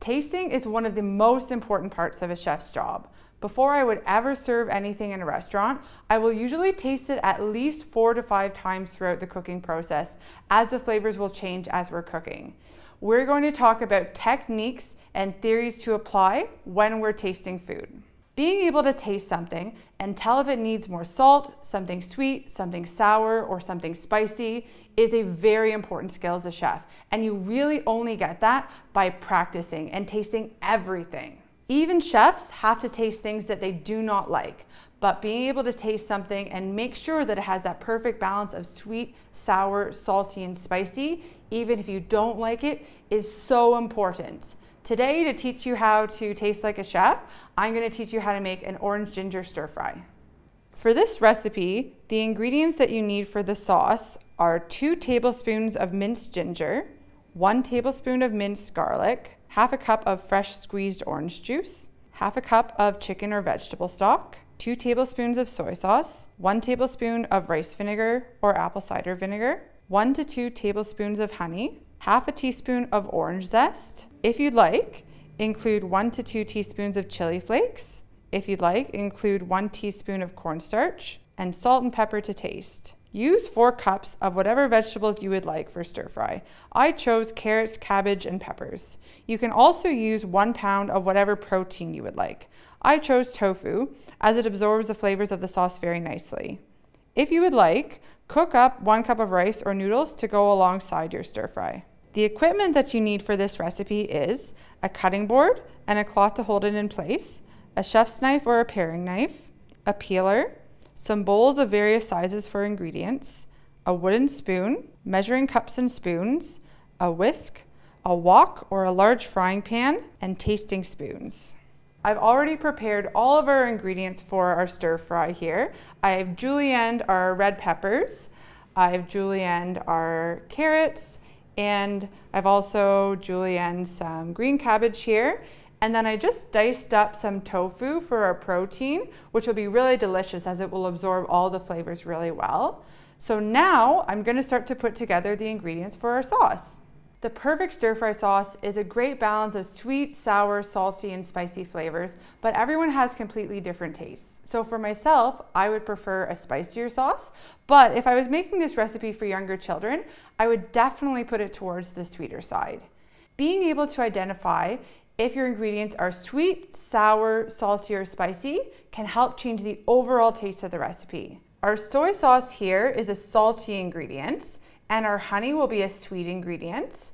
Tasting is one of the most important parts of a chef's job. Before I would ever serve anything in a restaurant, I will usually taste it at least 4 to 5 times throughout the cooking process, as the flavors will change as we're cooking. We're going to talk about techniques and theories to apply when we're tasting food. Being able to taste something and tell if it needs more salt, something sweet, something sour, or something spicy is a very important skill as a chef, and you really only get that by practicing and tasting everything. Even chefs have to taste things that they do not like, but being able to taste something and make sure that it has that perfect balance of sweet, sour, salty, and spicy, even if you don't like it, is so important. Today, to teach you how to taste like a chef, I'm going to teach you how to make an orange ginger stir fry. For this recipe, the ingredients that you need for the sauce are 2 tablespoons of minced ginger, 1 tablespoon of minced garlic, half a cup of fresh squeezed orange juice, half a cup of chicken or vegetable stock, 2 tablespoons of soy sauce, 1 tablespoon of rice vinegar or apple cider vinegar, 1 to 2 tablespoons of honey, half a teaspoon of orange zest. If you'd like, include 1 to 2 teaspoons of chili flakes. If you'd like, include 1 teaspoon of cornstarch and salt and pepper to taste. Use 4 cups of whatever vegetables you would like for stir fry. I chose carrots, cabbage, and peppers. You can also use 1 pound of whatever protein you would like. I chose tofu as it absorbs the flavors of the sauce very nicely. If you would like, cook up 1 cup of rice or noodles to go alongside your stir fry. The equipment that you need for this recipe is a cutting board and a cloth to hold it in place, a chef's knife or a paring knife, a peeler, some bowls of various sizes for ingredients, a wooden spoon, measuring cups and spoons, a whisk, a wok or a large frying pan, and tasting spoons. I've already prepared all of our ingredients for our stir fry here. I have julienned our red peppers, I have julienned our carrots, and I've also julienned some green cabbage here. And then I just diced up some tofu for our protein, which will be really delicious as it will absorb all the flavors really well. So now I'm going to start to put together the ingredients for our sauce. The perfect stir fry sauce is a great balance of sweet, sour, salty, and spicy flavors, but everyone has completely different tastes. So for myself, I would prefer a spicier sauce, but if I was making this recipe for younger children, I would definitely put it towards the sweeter side. Being able to identify if your ingredients are sweet, sour, salty, or spicy can help change the overall taste of the recipe. Our soy sauce here is a salty ingredient, and our honey will be a sweet ingredient.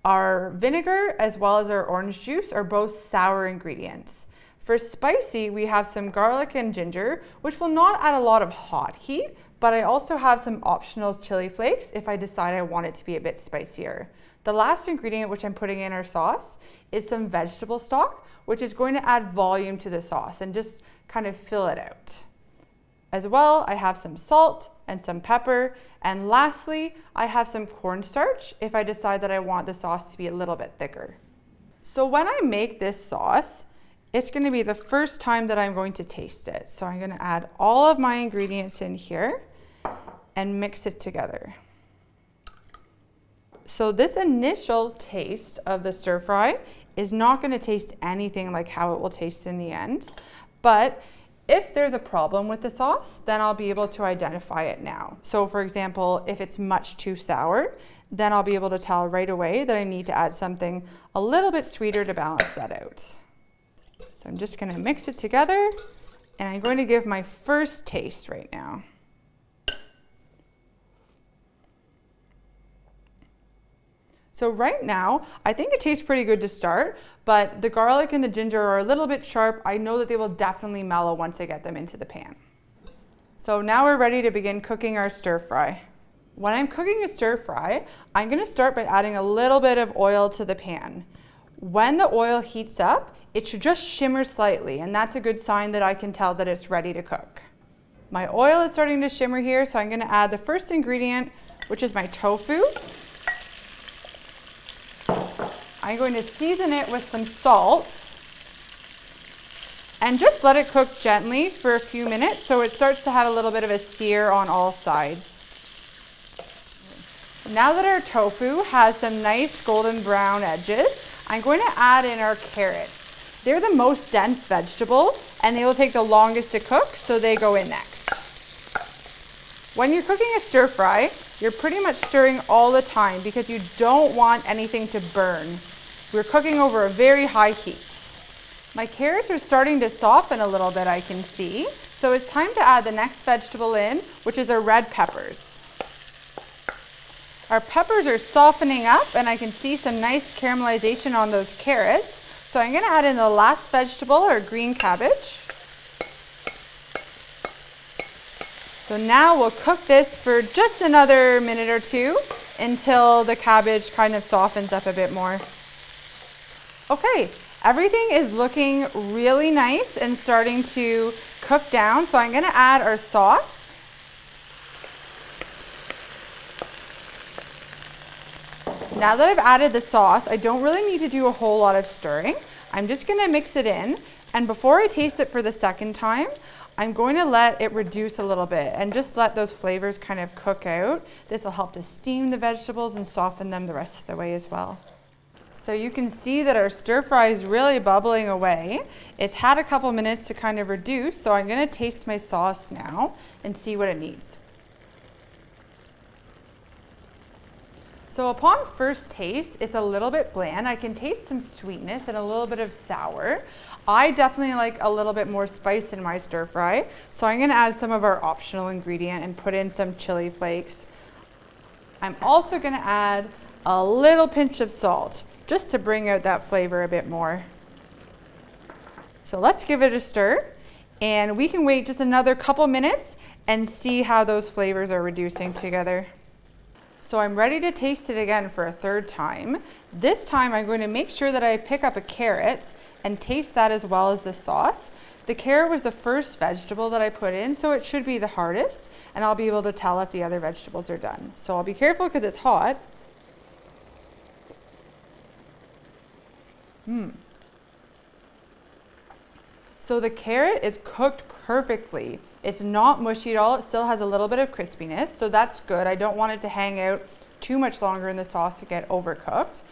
Our vinegar as well as our orange juice are both sour ingredients. For spicy, we have some garlic and ginger, which will not add a lot of hot heat, but I also have some optional chili flakes if I decide I want it to be a bit spicier. The last ingredient which I'm putting in our sauce is some vegetable stock, which is going to add volume to the sauce and just kind of fill it out. As well, I have some salt and some pepper, and lastly, I have some cornstarch if I decide that I want the sauce to be a little bit thicker. So when I make this sauce, it's going to be the first time that I'm going to taste it. So I'm going to add all of my ingredients in here and mix it together. So this initial taste of the stir fry is not going to taste anything like how it will taste in the end, but if there's a problem with the sauce, then I'll be able to identify it now. So for example, if it's much too sour, then I'll be able to tell right away that I need to add something a little bit sweeter to balance that out. So I'm just going to mix it together, and I'm going to give my first taste right now. So right now, I think it tastes pretty good to start, but the garlic and the ginger are a little bit sharp. I know that they will definitely mellow once I get them into the pan. So now we're ready to begin cooking our stir fry. When I'm cooking a stir fry, I'm going to start by adding a little bit of oil to the pan. When the oil heats up, it should just shimmer slightly, and that's a good sign that I can tell that it's ready to cook. My oil is starting to shimmer here, so I'm going to add the first ingredient, which is my tofu. I'm going to season it with some salt and just let it cook gently for a few minutes so it starts to have a little bit of a sear on all sides. Now that our tofu has some nice golden brown edges, I'm going to add in our carrots. They're the most dense vegetable and they will take the longest to cook, so they go in next. When you're cooking a stir fry, you're pretty much stirring all the time because you don't want anything to burn. We're cooking over a very high heat. My carrots are starting to soften a little bit, I can see. So it's time to add the next vegetable in, which is our red peppers. Our peppers are softening up and I can see some nice caramelization on those carrots. So I'm going to add in the last vegetable, our green cabbage. So now we'll cook this for just another minute or two until the cabbage kind of softens up a bit more. Okay, everything is looking really nice and starting to cook down. So I'm going to add our sauce. Now that I've added the sauce, I don't really need to do a whole lot of stirring. I'm just going to mix it in. And before I taste it for the second time, I'm going to let it reduce a little bit and just let those flavors kind of cook out. This will help to steam the vegetables and soften them the rest of the way as well. So you can see that our stir fry is really bubbling away. It's had a couple minutes to kind of reduce, so I'm going to taste my sauce now and see what it needs. So upon first taste, it's a little bit bland. I can taste some sweetness and a little bit of sour. I definitely like a little bit more spice in my stir fry, so I'm going to add some of our optional ingredient and put in some chili flakes. I'm also going to add a little pinch of salt just to bring out that flavor a bit more. So let's give it a stir and we can wait just another couple minutes and see how those flavors are reducing together. So I'm ready to taste it again for a third time. This time I'm going to make sure that I pick up a carrot and taste that as well as the sauce. The carrot was the first vegetable that I put in, so it should be the hardest, and I'll be able to tell if the other vegetables are done. So I'll be careful because it's hot. So the carrot is cooked perfectly. It's not mushy at all. It still has a little bit of crispiness, so that's good. I don't want it to hang out too much longer in the sauce to get overcooked.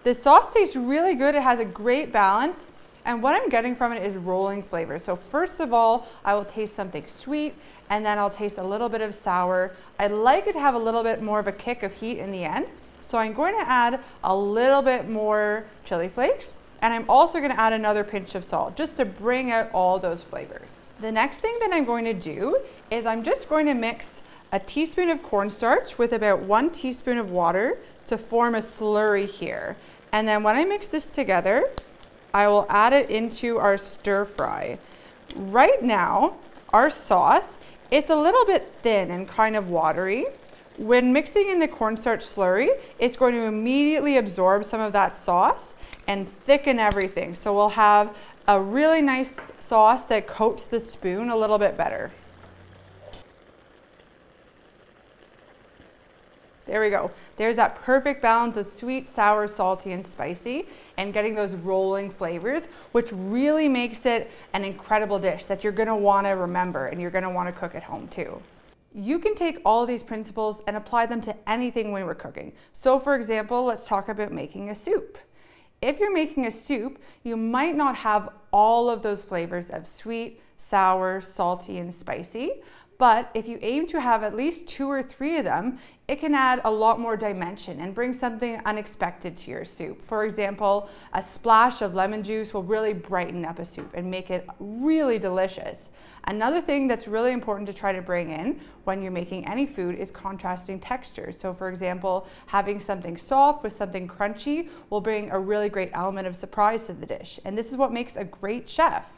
The sauce tastes really good. It has a great balance, and what I'm getting from it is rolling flavors. So first of all, I will taste something sweet, and then I'll taste a little bit of sour. I like it to have a little bit more of a kick of heat in the end, so I'm going to add a little bit more chili flakes. And I'm also going to add another pinch of salt just to bring out all those flavors. The next thing that I'm going to do is I'm just going to mix a teaspoon of cornstarch with about 1 teaspoon of water to form a slurry here. And then when I mix this together, I will add it into our stir fry. Right now, our sauce, it's a little bit thin and kind of watery. When mixing in the cornstarch slurry, it's going to immediately absorb some of that sauce and thicken everything. So we'll have a really nice sauce that coats the spoon a little bit better. There we go. There's that perfect balance of sweet, sour, salty, and spicy, and getting those rolling flavors, which really makes it an incredible dish that you're gonna wanna remember and you're gonna wanna cook at home too. You can take all these principles and apply them to anything when we're cooking. So for example, let's talk about making a soup. If you're making a soup, you might not have all of those flavors of sweet, sour, salty, and spicy, but if you aim to have at least 2 or 3 of them, it can add a lot more dimension and bring something unexpected to your soup. For example, a splash of lemon juice will really brighten up a soup and make it really delicious. Another thing that's really important to try to bring in when you're making any food is contrasting textures. So for example, having something soft with something crunchy will bring a really great element of surprise to the dish. And this is what makes a great chef.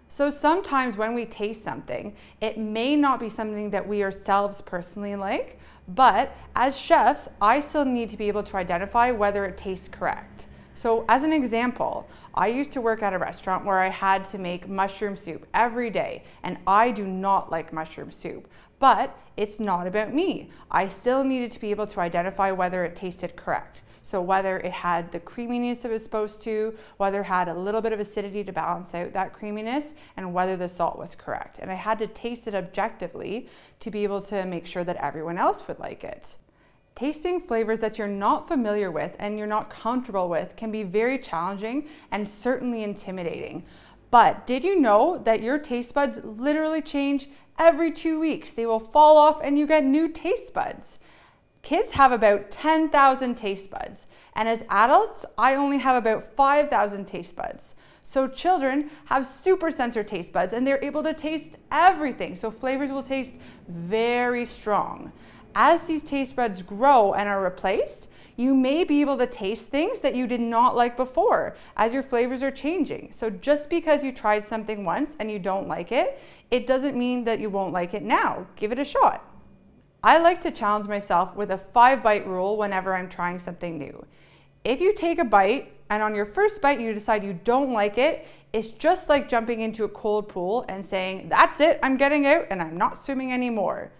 So sometimes when we taste something, it may not be something that we ourselves personally like, but as chefs, I still need to be able to identify whether it tastes correct. So as an example, I used to work at a restaurant where I had to make mushroom soup every day, and I do not like mushroom soup. But it's not about me. I still needed to be able to identify whether it tasted correct. So whether it had the creaminess it was supposed to, whether it had a little bit of acidity to balance out that creaminess, and whether the salt was correct. And I had to taste it objectively to be able to make sure that everyone else would like it. Tasting flavors that you're not familiar with and you're not comfortable with can be very challenging and certainly intimidating. But did you know that your taste buds literally change every 2 weeks? They will fall off and you get new taste buds. Kids have about 10,000 taste buds, and as adults, I only have about 5,000 taste buds. So children have super sensor taste buds and they're able to taste everything. So flavors will taste very strong. As these taste buds grow and are replaced, you may be able to taste things that you did not like before as your flavors are changing. So just because you tried something once and you don't like it, it doesn't mean that you won't like it now. Give it a shot. I like to challenge myself with a 5-bite rule whenever I'm trying something new. If you take a bite and on your first bite you decide you don't like it, it's just like jumping into a cold pool and saying, that's it, I'm getting out and I'm not swimming anymore.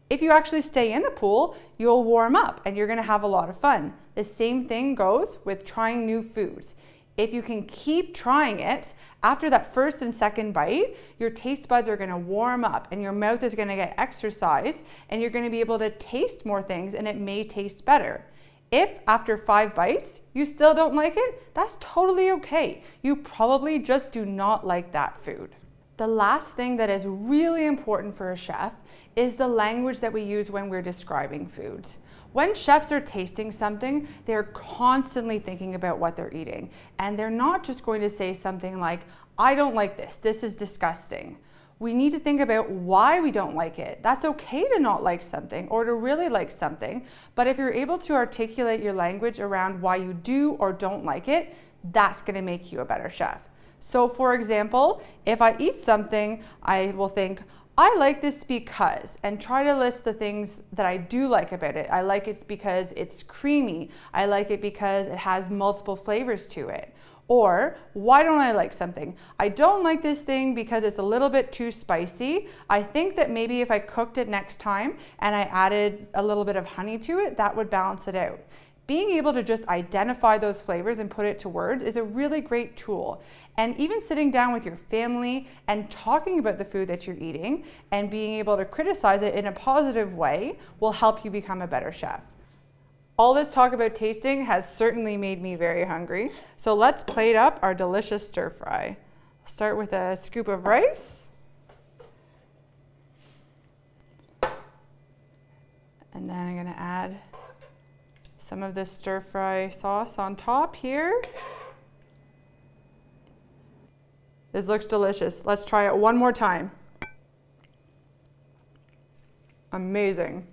If you actually stay in the pool, you'll warm up and you're gonna have a lot of fun. The same thing goes with trying new foods. If you can keep trying it, after that first and second bite, your taste buds are gonna warm up and your mouth is gonna get exercise and you're gonna be able to taste more things and it may taste better. If after 5 bites, you still don't like it, that's totally okay. You probably just do not like that food. The last thing that is really important for a chef is the language that we use when we're describing foods. When chefs are tasting something, they're constantly thinking about what they're eating. And they're not just going to say something like, I don't like this, this is disgusting. We need to think about why we don't like it. That's okay to not like something or to really like something, but if you're able to articulate your language around why you do or don't like it, that's gonna make you a better chef. So for example, if I eat something, I will think, I like this because, and try to list the things that I do like about it. I like it because it's creamy. I like it because it has multiple flavors to it. Or, why don't I like something? I don't like this thing because it's a little bit too spicy. I think that maybe if I cooked it next time and I added a little bit of honey to it, that would balance it out. Being able to just identify those flavors and put it to words is a really great tool. And even sitting down with your family and talking about the food that you're eating and being able to criticize it in a positive way will help you become a better chef. All this talk about tasting has certainly made me very hungry. So let's plate up our delicious stir fry. I'll start with a scoop of rice. And then I'm gonna add some of this stir fry sauce on top here. This looks delicious. Let's try it one more time. Amazing.